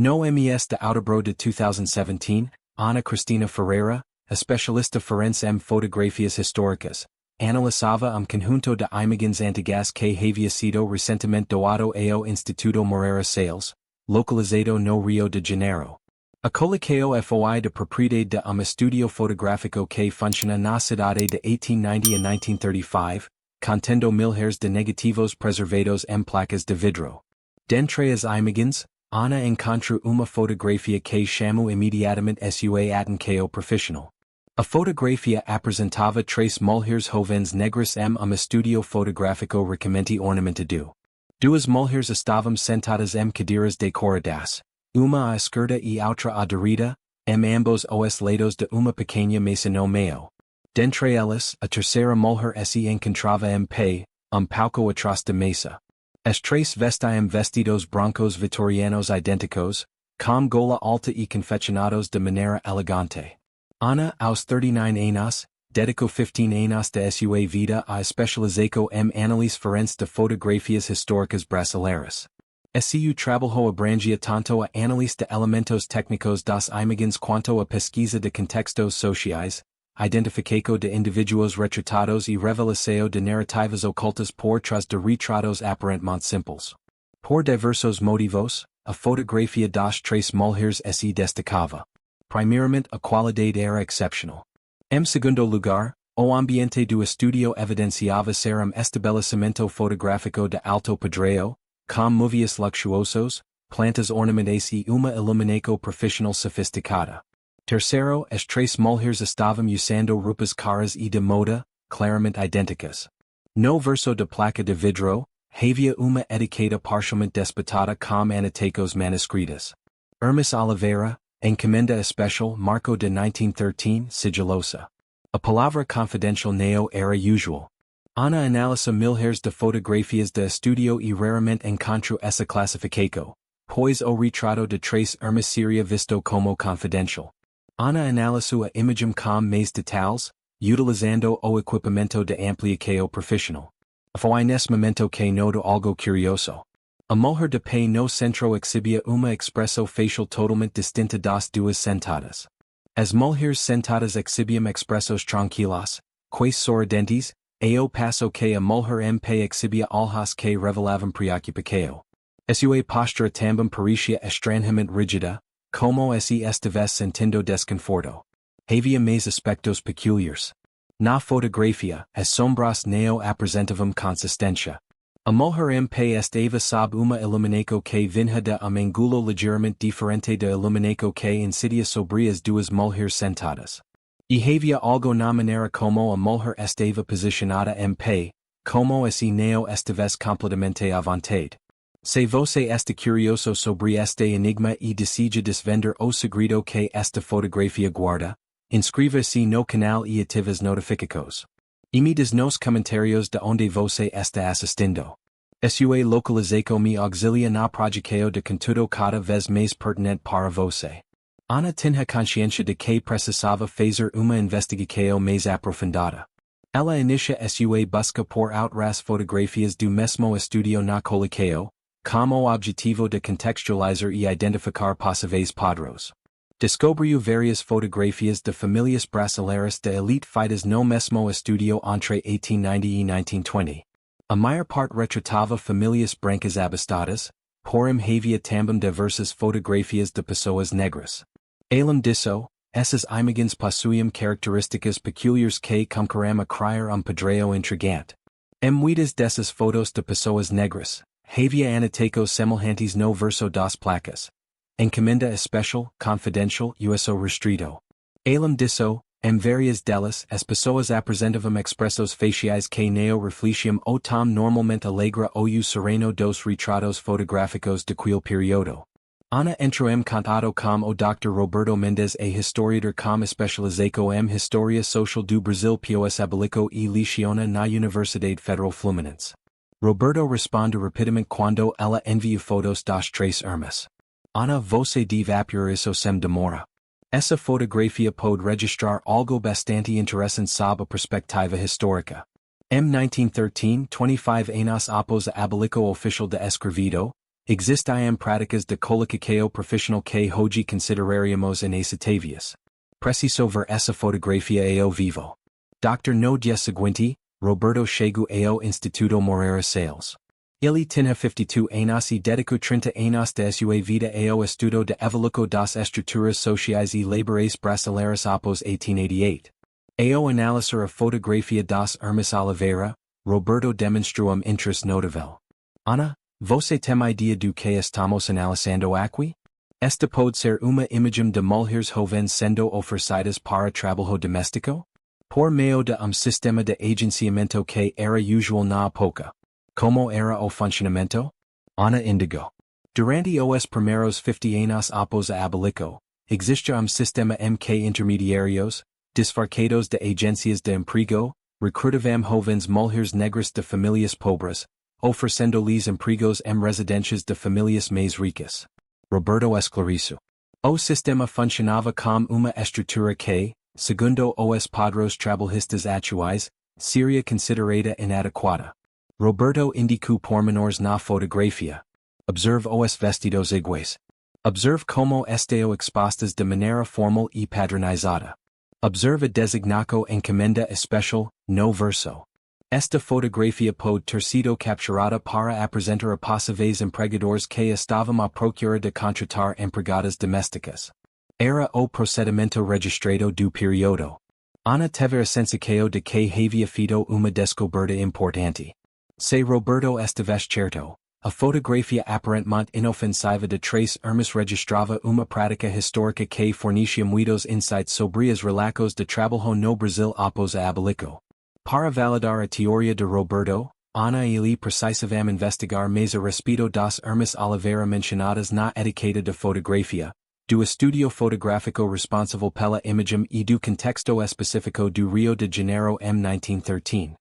No mes de outubro de 2017, Ana Cristina Ferreira, especialista forense em fotografias históricas, analisava conjunto de imagens antigas que havia sido recentemente doado ao Instituto Moreira Sales, localizado no Rio de Janeiro. A colocao foi de propriedade de estúdio fotográfico que funciona na cidade de 1890 a 1935, contendo milhares de negativos preservados em placas de vidro. Dentre as imagens, Ana encontrou uma fotografia que chamou imediatamente sua atenção profissional. A fotografia apresentava três mulheres jovens negras em estúdio fotográfico ricamente ornamentado. Duas mulheres estavam sentadas em cadeiras decoradas, uma à esquerda e outra à direita, em ambos os lados de uma pequena mesa no meio. Dentre elas, a terceira mulher se encontrava em pé, pouco atrás da mesa. As três vestiam vestidos brancos vitorianos idênticos, com gola alta e confeccionados de maneira elegante. Ana, aos 39 anos, dedicou 15 anos de sua vida a especializar em análise forense de fotografias históricas brasileiras. Seu trabalho abrangia tanto a análise de elementos técnicos das imagens quanto a pesquisa de contextos sociais, identificação de indivíduos retratados e revelação de narrativas ocultas por trás de retratos aparentemente simples. Por diversos motivos, a fotografia das três mulheres se destacava. Primeiramente, a qualidade era excepcional. Em segundo lugar, o ambiente do estúdio evidenciava ser estabelecimento fotográfico de alto padrão, com movias luxuosos, plantas ornamentadas e uma iluminação profissional sofisticada. Terceiro, as três mulheres estavam usando roupas caras e de moda, claramente idênticas. No verso da placa de vidro, havia uma etiqueta parcialmente desbotada com annotações manuscritas. Irmãs Oliveira, encomenda especial, marco de 1913, sigilosa. A palavra confidencial não era usual. Ana analisa milhares de fotografias de estúdio e raramente encontrou essa classificação, pois o retrato de três irmãs seria visto como confidencial. Ana analisou a imagem com mais detalhes, utilizando o equipamento de ampliação profissional. Foi nesse momento que notou algo curioso. A mulher de pé no centro exibia uma expressão facial totalmente distinta das duas sentadas. As mulheres sentadas exibiam expressões tranquilas, quase sorridentes, ao passo que a mulher em pé exibia olhos que revelavam preocupação. Sua postura também parecia estranhamente rígida, como se estivesse sentindo desconforto. Havia mais aspectos peculiares. Na fotografia, as sombras não apresentavam consistência. A mulher em pé estava sob uma iluminação que vinha de ângulo ligeiramente diferente da iluminação que incidia sobre as duas mulheres sentadas. E havia algo na maneira como a mulher estava posicionada em pé, como se não estivesse completamente à vontade. Se você está curioso sobre este enigma e deseja desvendar o segredo que esta fotografia guarda, inscreva-se no canal e ative as notificações. Emita nos comentários de onde você está assistindo. Sua localização me auxilia na produção de conteúdo cada vez mais pertinente para você. Ana tinha consciência de que precisava fazer uma investigação mais aprofundada. Ela inicia sua busca por outras fotografias do mesmo estúdio na colocao, com o objetivo de contextualizar e identificar possíveis padrões. Descobriu várias fotografias de famílias brasileiras de elite feitas no mesmo estúdio entre 1890 e 1920. A maior parte retratava famílias brancas abastadas, porém havia também diversas fotografias de pessoas negras. Além disso, essas imagens possuíam características peculiares que concorreram a criar padrão intrigante. Em muitas dessas fotos de pessoas negras, havia annotações semelhantes no verso das placas. Encomenda especial, confidencial e uso restrito. Além disso, em várias delas, as pessoas apresentavam expressões faciais que não refletiam o tom normalmente alegre ou sereno dos retratos fotográficos daquele período. Ana entrou em contato com o Dr. Roberto Mendes, historiador com especialização em história social do Brasil pós-abolição e leciona na Universidade Federal Fluminense. Roberto responde rapidamente quando ela envia fotos das três irmãs. Ana, você deve apurar isso sem demora. Essa fotografia pode registrar algo bastante interessante sob a perspectiva histórica. Em 1913, 25 anos após a abolição oficial de escravidão, Existiam práticas de colocação profissional que hoje considerariamos inaceitáveis. Preciso ver essa fotografia ao vivo. Dr. No dia seguinte, Roberto chegou ao Instituto Moreira Sales. Ele tinha 52 anos e dedicou 30 anos de sua vida ao estudo de evolução das estruturas sociais e laborais brasileiras após 1888. Ao analisar a fotografia das irmãs Oliveira, Roberto demonstrou interesse notável. Ana, você tem ideia do que estamos analisando aqui? Esta pode ser uma imagem de mulheres jovens sendo oferecidas para trabalho doméstico? Por meio de sistema de agenciamento que era usual na época. Como era o funcionamento? Ana indicou. Durante os primeiros 50 anos após a abolição, existe sistema que intermediários, disfarçados de agências de emprego, recrutavam jovens mulheres negras de famílias pobres, oferecendo-lhes empregos residências de famílias mais ricas. Roberto esclareceu. O sistema funcionava como uma estrutura que, segundo os padrões trabalhistas atuais, seria considerada inadequada. Roberto indicou pormenores na fotografia. Observe os vestidos iguais. Observe como estão expostas de maneira formal e padronizada. Observe a designação encomenda especial, no verso. Esta fotografia pode ter sido capturada para apresentar a possíveis empregadores que estavam à procura de contratar empregadas domésticas. Era o procedimento registrado do período. Ana teve a sensação de que havia feito uma descoberta importante. Se Roberto estivesse certo, a fotografia aparentemente inofensiva de três irmãs registrava uma prática histórica que fornecia muitos insights sobre as relações de trabalho no Brasil após a abolição. Para validar a teoria de Roberto, Ana e ele precisavam investigar mais a respeito das irmãs Oliveira mencionadas na etiqueta de fotografia, do estudio fotográfico responsável pela imagem e do contexto específico do Rio de Janeiro em 1913.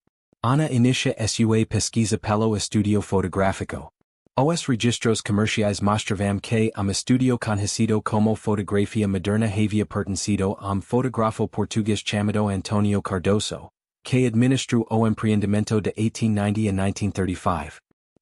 Ana inicia sua pesquisa pelo estudio fotográfico. Os registros comerciais mostravam que estudio conhecido como fotografia moderna havia pertencido fotógrafo português chamado Antonio Cardoso, que administrou o empreendimento de 1890 a 1935.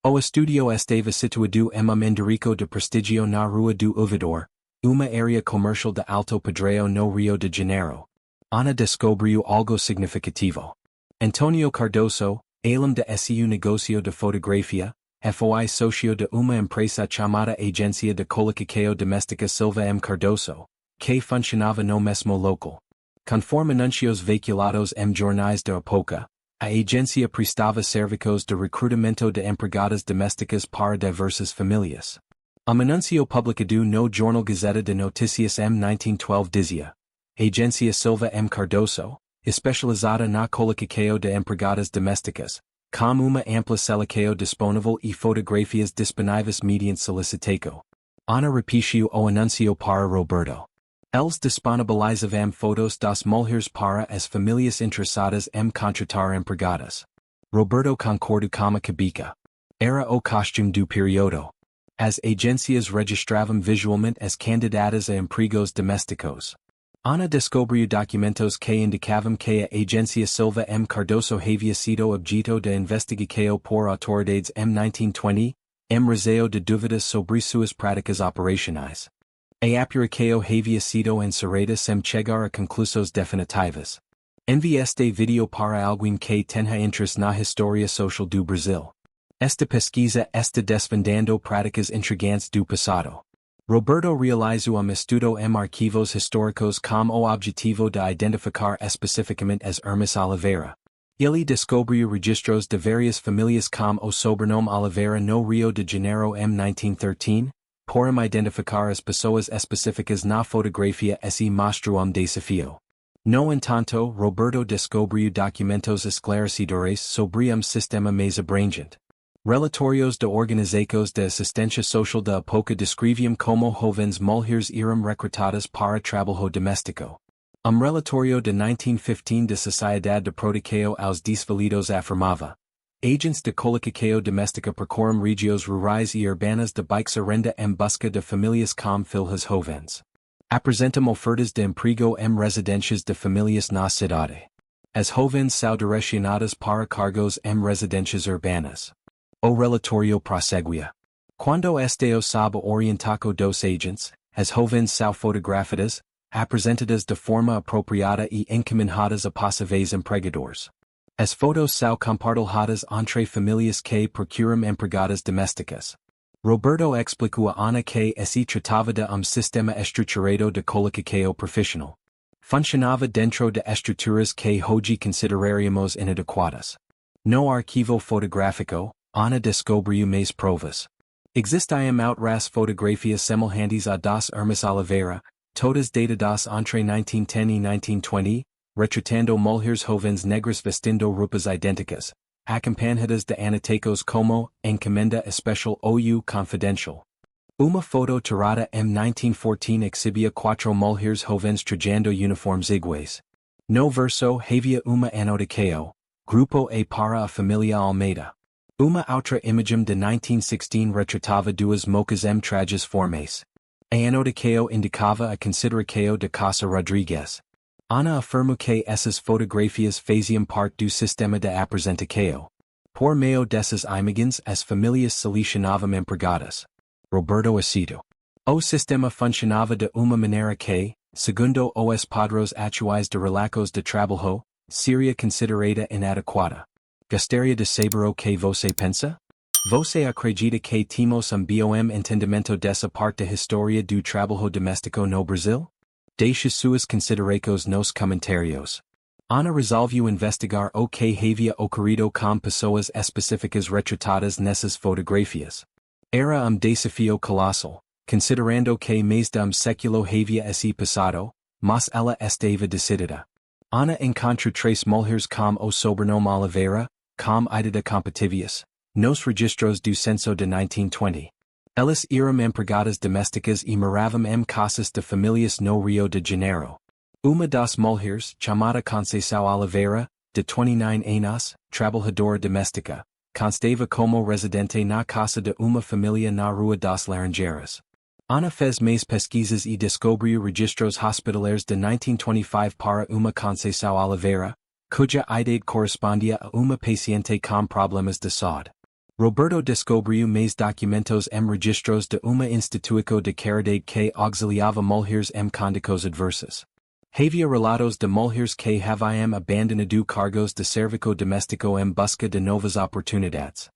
O estudio estava situado em endereço de prestígio na Rua do Ouvidor, uma área comercial de alto padrão no Rio de Janeiro. Ana descobriu algo significativo. Antonio Cardoso, além de seu negócio de fotografia, foi socio de uma empresa chamada Agência de Colocação Doméstica Silva Cardoso, que funcionava no mesmo local. Conforme anuncios veiculados em jornais da época, a agência prestava serviços de recrutamento de empregadas domésticas para diversas famílias. Anúncio publicado no Jornal Gazeta de Notícias em 1912 dizia: Agência Silva Cardoso, especializada na colocação de empregadas domésticas, com uma ampla seleção disponível e fotografias disponíveis mediante solicitação. Ana repetiu o anúncio para Roberto. Eles disponibilizavam fotos das mulheres para as famílias interessadas em contratar empregadas. Roberto concordou com a cabeça. Era o costume do período. As agências registravam visualmente as candidatas a empregos domésticos. Ana descobriu documentos que indicavam que a agência Silva Cardoso havia sido objeto de investigação por autoridades em 1920, em razão de dúvidas sobre suas práticas operacionais. A apuração havia sido encerrada sem chegar a conclusões definitivas. Envie este vídeo para alguém que tenha interesse na história social do Brasil. Esta pesquisa está desvendando práticas intrigantes do passado. Roberto realizou estudo em arquivos históricos com o objetivo de identificar especificamente as irmãs Oliveira. Ele descobriu registros de várias famílias com o sobrenome Oliveira no Rio de Janeiro em 1913, por identificar as pessoas específicas na fotografia e mostrou desafio. No entanto, Roberto descobriu documentos esclarecedores sobre sistema mais abrangente. Relatórios de organizações de assistência social da época descreviam como jovens mulheres eram recrutadas para trabalho doméstico. Relatório de 1915 da Sociedade de Proteção aos Desvalidos afirmava: agentes de colocação doméstica percorrem regiões rurais e urbanas de baixa renda em busca de famílias com filhos jovens. Apresentam ofertas de emprego em residências de famílias na cidade. As jovens são direcionadas para cargos em residências urbanas. O relatório prosseguia. Quando esteo sob orientaco dos agentes, as jovens são fotografadas, apresentadas de forma apropriada e encaminhadas a possíveis empregadores. As fotos são compartilhadas entre famílias que procuram empregadas domésticas. Roberto explicou a Ana que se tratava de sistema estruturado de colocação profissional. Funcionava dentro de estruturas que hoje consideraríamos inadequadas. No arquivo fotográfico, Ana descobriu mais provas. Existiam outras fotografias semelhantes a das irmãs Oliveira, todas datadas entre 1910 e 1920, retratando mulheres jovens negras vestindo roupas idênticas, acompanhadas de anotacos como encomenda especial ou confidencial. Uma foto tirada em 1914 exibia quatro mulheres jovens trajando uniformes iguais. No verso havia uma anotacao, grupo e para a família Almeida. Uma outra imagem de 1916 retratava duas mocas trajes formais. A anotacao indicava a consideração de Casa Rodrigues. Ana afirmou que essas fotografias faziam parte do sistema de apresentação. Por meio dessas imagens as famílias selecionavam empregadas. Roberto cito. O sistema funcionava de uma maneira que, segundo os padrões atuais de relatos de trabalho, seria considerada inadequada. Gostaria de saber o que você pensa? Você acredita que temos bom entendimento dessa parte da história do trabalho doméstico no Brasil? Deixe suas considerações nos comentários. Ana resolveu investigar o que havia ocorrido com pessoas específicas retratadas nessas fotografias. Era desafio colossal, considerando que mais de século havia se passado, mas ela estava decidida. Ana encontrou três mulheres com o sobrenome Oliveira, com idade competitivas, nos registros do censo de 1920. Elas eram empregadas domésticas e moravam em casas de famílias no Rio de Janeiro. Uma das mulheres, chamada Conceição Oliveira, de 29 anos, trabalhadora doméstica, constava como residente na casa de uma família na Rua das Laranjeiras. Ana fez mais pesquisas e descobriu registros hospitalares de 1925 para uma Conceição Oliveira, cuja idade correspondia a uma paciente com problemas de saúde. Roberto descobriu mais documentos em registros de uma instituição de caridade que auxiliava mulheres em condições adversas. Havia relatos de mulheres que haviam abandonado cargos de serviço doméstico em busca de novas oportunidades.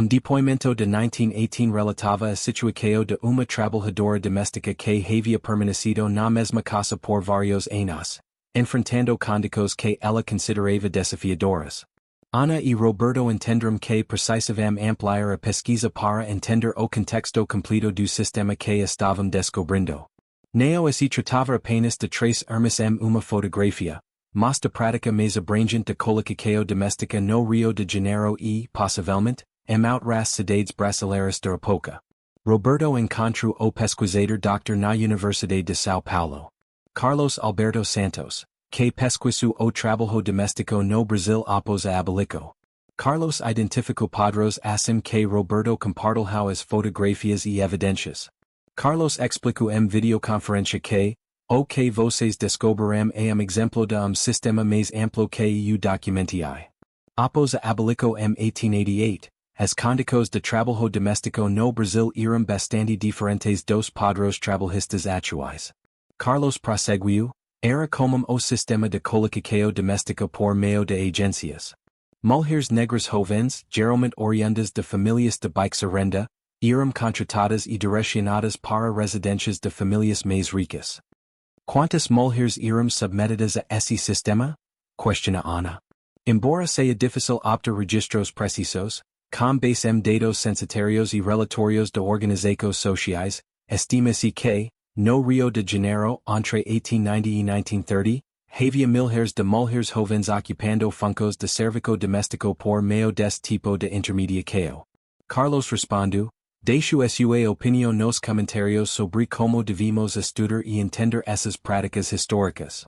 Depoimento de 1918 relatava a situação de uma trabalhadora doméstica que havia permanecido na mesma casa por vários anos, enfrentando condições que ela considerava desafiadoras. Ana e Roberto entenderam que precisavam ampliar a pesquisa para entender o contexto completo do sistema que estavam descobrindo. Não se tratava apenas de três irmãs em uma fotografia, mas de prática mais abrangente de colocação doméstica no Rio de Janeiro e, possivelmente, em outras cidades brasileiras da época. Roberto encontrou o pesquisador Dr. na Universidade de São Paulo, Carlos Alberto Santos, que pesquisou o trabalho doméstico no Brasil após a abolição. Carlos identificou padrões assim que Roberto compartilhou as fotografias e evidências. Carlos explicou em videoconferência que, o que vocês descobriram é exemplo de sistema mais amplo que o documentai. Após a abolição em 1888, as condições de trabalho doméstico no Brasil eram bastante diferentes dos padrões trabalhistas atuais. Carlos prosseguiu, era comum o sistema de colocação doméstica por meio de agências. Mulheres negras jovens, geralmente oriundas de famílias de baixa renda, eram contratadas e direcionadas para residências de famílias mais ricas. Quantas mulheres eram submetidas a esse sistema? Questiona Ana. Embora seja difícil obter registros precisos, com base em dados censitários e relatórios de organizações sociais, estima-se que, no Rio de Janeiro, entre 1890 e 1930, havia milhares de mulheres jovens ocupando funcos de serviço doméstico por meio desse tipo de intermediação. Carlos respondeu, deixo sua opinião nos comentários sobre como devemos estudar e entender essas práticas históricas.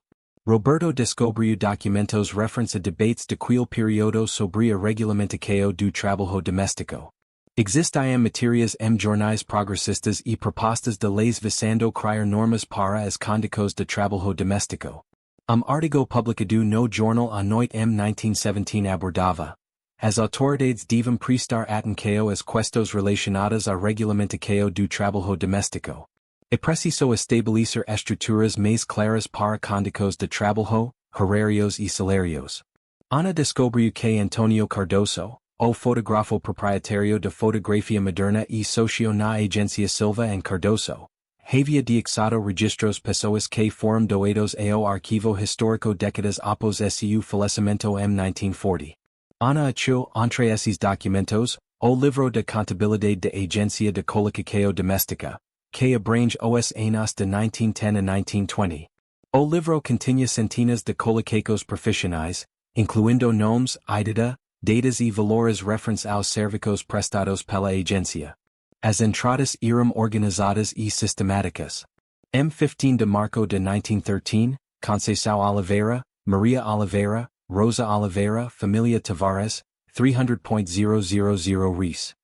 Roberto descobriu documentos referentes a debates de quel período sobre a regulamentação do trabalho doméstico. Existiam matérias em jornais progressistas e propostas de leis visando criar normas para as condições de trabalho doméstico. Artigo publicado no Jornal à Noite em 1917 abordava, As autoridades devem prestar atenção às questões relacionadas ao regulamento do trabalho doméstico. É preciso estabelecer estruturas mais claras para condições de trabalho, horários e salários. Ana descobriu que Antonio Cardoso, o fotógrafo proprietário da fotografia moderna e socio na agência Silva & Cardoso, havia anexado registros pessoas que foram doados ao arquivo histórico décadas após seu falecimento em 1940. Ana achou, entre esses documentos, o livro de contabilidade da agência de colocação doméstica, que abrange os anos de 1910 a 1920. O livro continha centenas de colocações profissionais, incluindo nomes, idade, datas e valores referentes aos serviços prestados pela agência. As entradas eram organizadas e sistemáticas. M15 de março de 1913, Conceição Oliveira, Maria Oliveira, Rosa Oliveira, Família Tavares, 300.000 RIS.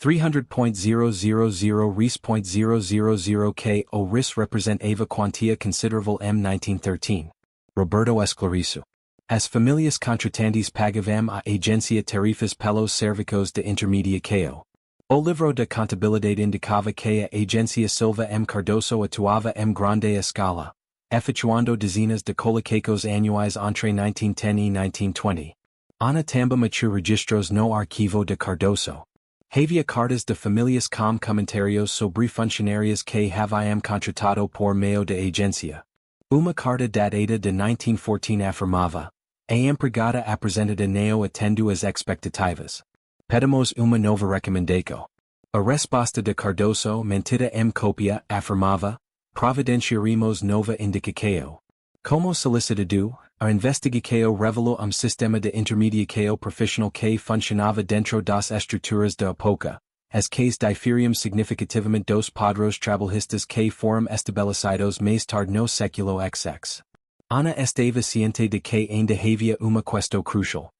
300.000 RIS.000 K o RIS representava quantia considerável em 1913. Roberto esclareceu. As famílias contratantes pagavam à agência tarifas pelos serviços de intermediação. O livro de contabilidade indicava que a agência Silva M. Cardoso atuava em grande escala, efetuando dezenas de colocações anuais entre 1910 e 1920. Ana também achou registros no arquivo de Cardoso. Havia cartas de famílias com comentários sobre funcionários que haviam contratado por meio da agência. Uma carta datada de 1914 afirmava: a empregada apresentada não atendeu às expectativas. Pedimos uma nova recomendação. A resposta de Cardoso, mantida em cópia, afirmava: providenciaremos nova indicação. Como solicitado, a investigação revelou sistema de intermediação profissional que funcionava dentro das estruturas da época, as que diferiam significativamente dos padrões trabalhistas que foram estabelecidos mais tarde no século XX. Ana estava ciente de que ainda havia uma questão crucial.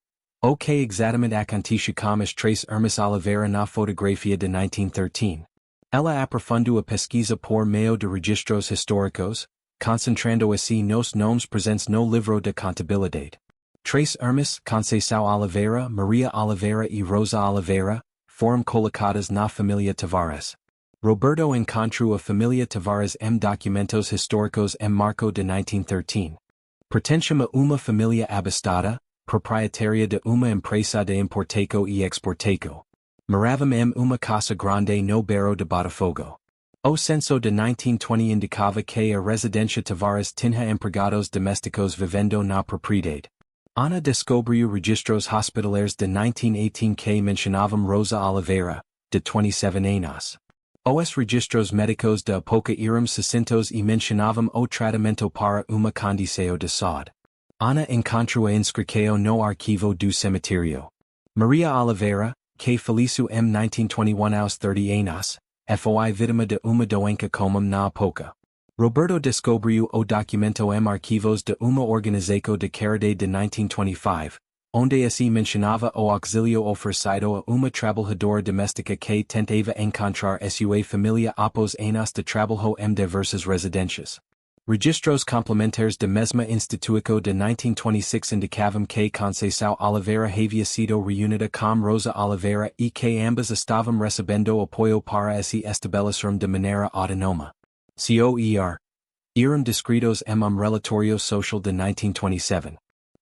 O que exatamente acontecia com as três irmãs Oliveira na fotografia de 1913. Ela aprofundou a pesquisa por meio de registros históricos, concentrando assim nos nomes presentes no livro de contabilidade. Três irmãs, Conceição Oliveira, Maria Oliveira e Rosa Oliveira, foram colocadas na família Tavares. Roberto encontrou a família Tavares em documentos históricos em março de 1913. Pertenciam a uma família abastada, proprietária de uma empresa de importação e exportação. Moravam em uma casa grande no bairro de Botafogo. O censo de 1920 indicava que a residência Tavares tinha empregados domésticos vivendo na propriedade. Ana descobriu registros hospitalares de 1918 que mencionavam Rosa Oliveira, de 27 anos. Os registros médicos da época eram sucintos e mencionavam o tratamento para uma condição de saúde. Ana encontrou a inscrição no arquivo do cemitério. Maria Oliveira, que faleceu em 1921 aos 30 anos, foi vítima de uma doença comum na época. Roberto descobriu o documento em arquivos de uma organização de caridade de 1925, onde assim mencionava o auxílio oferecido a uma trabalhadora doméstica que tentava encontrar sua família após anos de trabalho em diversas residências. Registros complementares da mesma instituição de 1926 indicavam que Conceição Oliveira havia sido reunida com Rosa Oliveira e que ambas estavam recebendo apoio para se estabelecer de maneira autonoma. COER. Eram descritos em relatório social de 1927.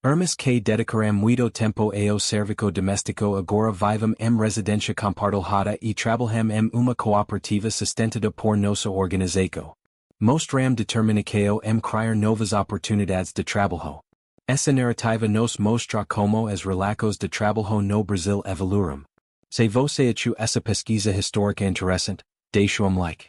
Irmãs que dedicaram muito tempo ao serviço doméstico agora vivem em residência compartilhada e trabalham em uma cooperativa sustentada por nossa organização. Mostram determinação em criar novas oportunidades de trabalho. Essa narrativa nos mostra como as relações de trabalho no Brasil evoluíram. Se você achou essa pesquisa histórica interessante, deixe like.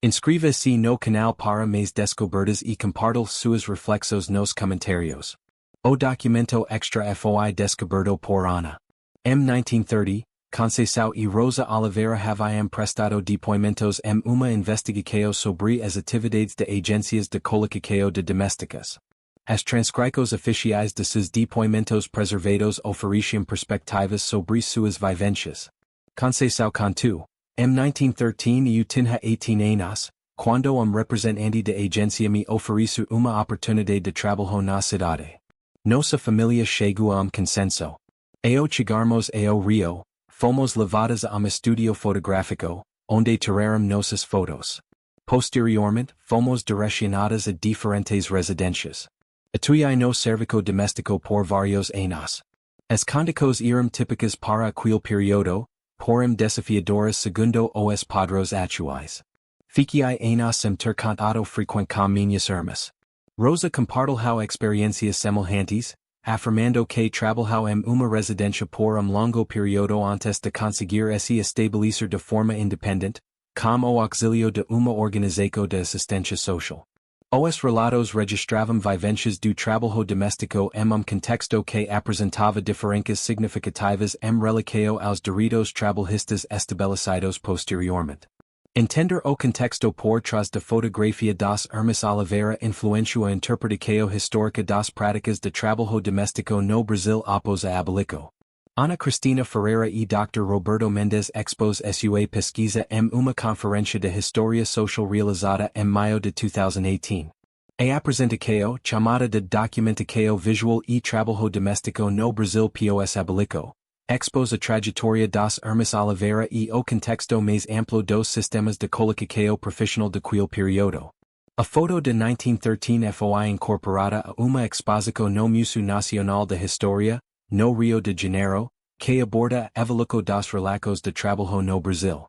Inscreva-se no canal para mais descobertas e compartilhe suas reflexões nos comentários. O documento extra foi descoberto por Ana. Em 1930, Conceição e Rosa Oliveira haviam prestado depoimentos em uma investigação sobre as atividades de agências de colocação de domésticas. As transcrições oficiais de seus depoimentos preservados ofereciam perspectivas sobre suas vivências. Conceição contou, em 1913 eu tinha 18 anos, quando representante de agência me ofereceu uma oportunidade de trabalho na cidade. Nossa família chegou a consenso. Ao chegarmos ao Rio, fomos levadas a estudio fotográfico, onde tiramos nossas fotos. Posteriormente, fomos direcionadas a diferentes residências. Atuei no serviço doméstico por vários anos. As condições eram típicas para aquele período, porém desafiadoras segundo os padrões atuais. Fiquei anos ter contato frequente com minhas irmãs. Rosa compartilhou experiências semelhantes, afirmando que trabalhou em uma residência por longo período antes de conseguir se estabelecer de forma independente, com o auxílio de uma organização de assistência social. Os relatos registravam vivências do trabalho doméstico em contexto que apresentava diferenças significativas em relação aos direitos trabalhistas estabelecidos posteriormente. Entender o contexto por trás da fotografia das irmãs Oliveira influenciou a interpretação histórica das práticas de trabalho doméstico no Brasil após a abolição. Ana Cristina Ferreira e Dr. Roberto Mendes expôs sua pesquisa em uma conferência de história social realizada em maio de 2018. A apresentação, chamada de documentação visual e trabalho doméstico no Brasil pós-abolição, expôs a trajetória das irmãs Oliveira e o contexto mais amplo dos sistemas de colocação profissional daquele período. A foto de 1913 foi incorporada a uma exposição no Museu Nacional de História, no Rio de Janeiro, que aborda a evolução das relações de trabalho no Brasil.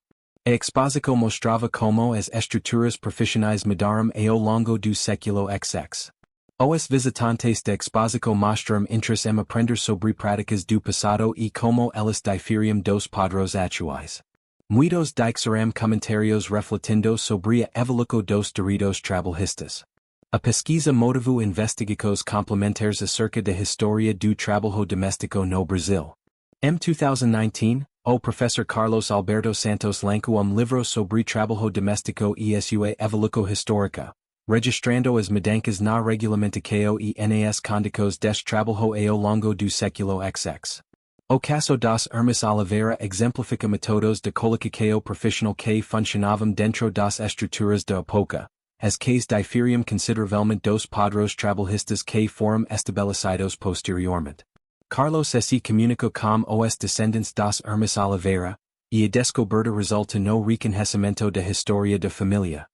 A exposição mostrava como as estruturas profissionais mudaram ao longo do século XX. Os visitantes da exposição mostram interesse em aprender sobre práticas do passado e como elas diferiam dos padrões atuais. Muitos deixaram comentários refletindo sobre a evolução dos direitos trabalhistas. A pesquisa motivou investigações complementares acerca da história do trabalho doméstico no Brasil. Em 2019, o professor Carlos Alberto Santos lançou livro sobre trabalho doméstico e sua evolução histórica, registrando as mudanças na regulamentação e nas condições deste trabalho ao longo do século XX. O caso das irmãs Oliveira exemplifica métodos de colocação profissional que funcionavam dentro das estruturas da época, as quais diferiam consideravelmente dos padrões trabalhistas que foram estabelecidos posteriormente. Carlos se comunicou com os descendentes das irmãs Oliveira, e a descoberta resulta no reconhecimento da história da família.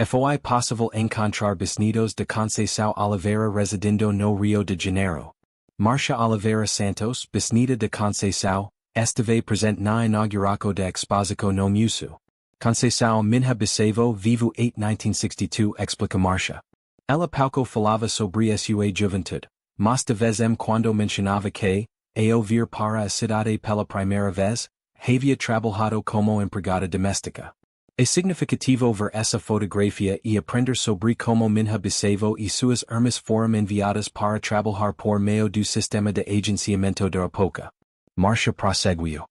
Foi possível encontrar bisnetos de Conceição Oliveira residindo no Rio de Janeiro. Marcia Oliveira Santos, bisneta de Conceição, esteve presente na inauguração da exposição no Museu. Conceição minha bisavó vivo 1962 explica Marcia. Ela pouco falava sobre sua juventude, mas de vez em quando mencionava que, ao vir para a cidade pela primeira vez, havia trabalhado como empregada doméstica. É significativo ver essa fotografia e aprender sobre como minha bisavó e suas irmãs foram enviadas para trabalhar por meio do sistema de agenciamento da época. Marcia prosseguiu.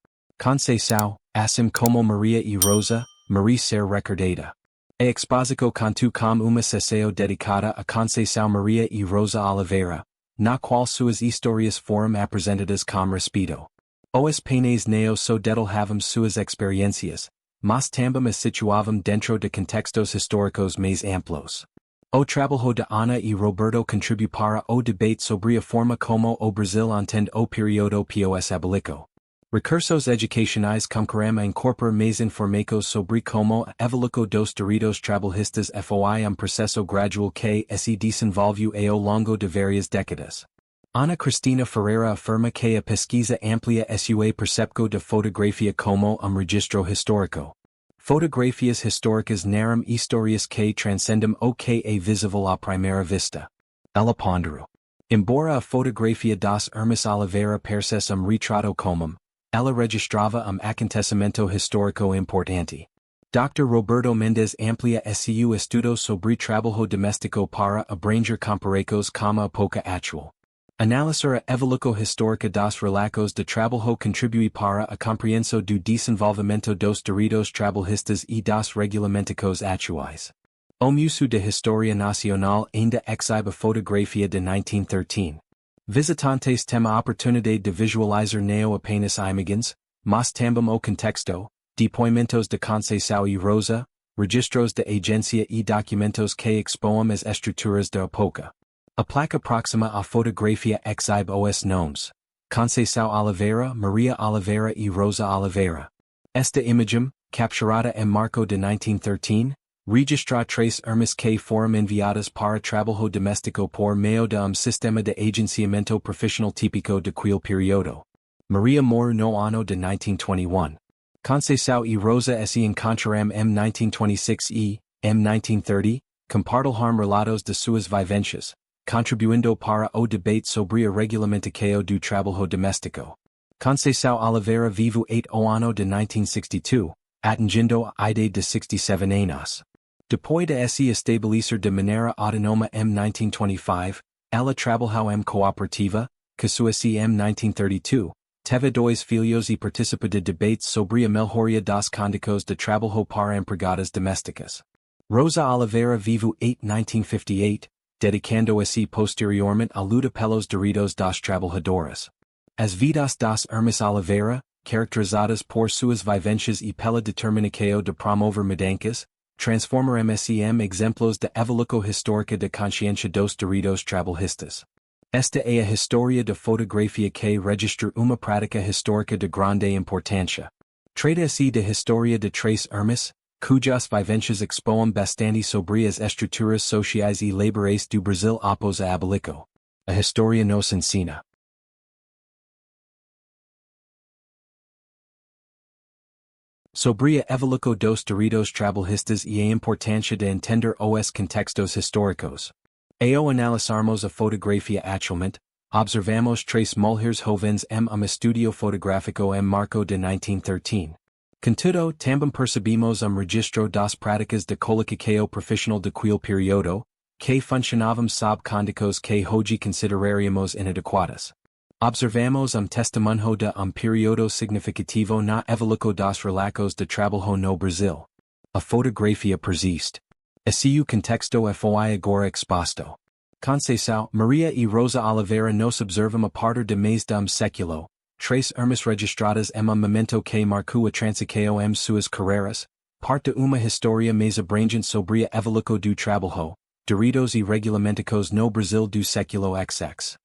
Conceição, assim como Maria e Rosa, Maria ser recordada. A exposição contou com uma sessão dedicada a Conceição Maria e Rosa Oliveira, na qual suas histórias foram apresentadas com respeito. Os painéis não só detalhavam suas experiências, mas também as situavam dentro de contextos históricos mais amplos. O trabalho de Ana e Roberto contribuiu para o debate sobre a forma como o Brasil entende o período pós-abolição. Recursos educacionais concorrem a incorporar mais informações sobre como a evolução dos direitos trabalhistas foi processo gradual que se desenvolveu ao longo de várias décadas. Ana Cristina Ferreira afirma que a pesquisa amplia sua percepção de fotografia como registro histórico. Fotografias históricas narram histórias que transcendem o que é visível à primeira vista. Ela ponderou. Embora a fotografia das irmãs Oliveira parecesse retrato comum, ela registrava acontecimento histórico importante. Dr. Roberto Mendes amplia seu estudo sobre trabalho doméstico para abranger comparações com a época atual. Analisar a evolução histórica das relações de trabalho contribui para a compreensão do desenvolvimento dos direitos trabalhistas e das regulamentações atuais. O Museu de História Nacional ainda exhibe a fotografia de 1913. Visitantes têm a oportunidade de visualizar não apenas imagens, mas também o contexto, depoimentos de Conceição e Rosa, registros de agência e documentos que expõem as estruturas da época. A placa próxima à fotografia exhibe os nomes, Conceição Oliveira, Maria Oliveira e Rosa Oliveira. Esta imagem, capturada em março de 1913, registra três irmãs que foram enviadas para trabalho doméstico por meio de sistema de agenciamento profissional típico daquele período. Maria morreu no ano de 1921. Conceição e Rosa se encontraram em 1926 e, em 1930, compartilharam relatos de suas vivências, contribuindo para o debate sobre a regulamentação do trabalho doméstico. Conceição Oliveira viveu o ano de 1962, atingindo a idade de 67 anos. Depois de se estabelecer de maneira autonoma em 1925, ela trabalhou em cooperativa, casou-se em 1932, teve dois filhos e participa de debates sobre a melhoria dos condições de trabalho para empregadas domésticas. Rosa Oliveira viveu em 1958, dedicando-se posteriormente à luta pelos direitos dos trabalhadores. As vidas das irmãs Oliveira, caracterizadas por suas vivências e pela determinação de promover mudanças, transformaram-se em exemplos de evolução histórica da consciência dos direitos trabalhistas. Esta é a história da fotografia que registra uma prática histórica de grande importância. Trata-se da história de três irmãs, cujas vivências expõem bastante sobre as estruturas sociais e laborais do Brasil após a abolição. A história nos ensina sobre a evolução dos direitos trabalhistas e a importância de entender os contextos históricos. Ao analisarmos a fotografia atualmente, observamos três mulheres jovens em estudio fotográfico em março de 1913. Contudo, também percebemos registro das práticas de colocação profissional daquele período, que funcionavam sob condições que hoje consideraríamos inadequadas. Observamos testemunho de período significativo na evolução dos relatos de trabalho no Brasil. A fotografia persiste. Esse o contexto foi agora exposto. Conceição, Maria e Rosa Oliveira nos observam a partir de mais de século, três irmãs registradas em momento que marcou a transição em suas carreiras, parte de uma história mais abrangente sobre a evolução do trabalho, direitos e regulamentos no Brasil do século XX.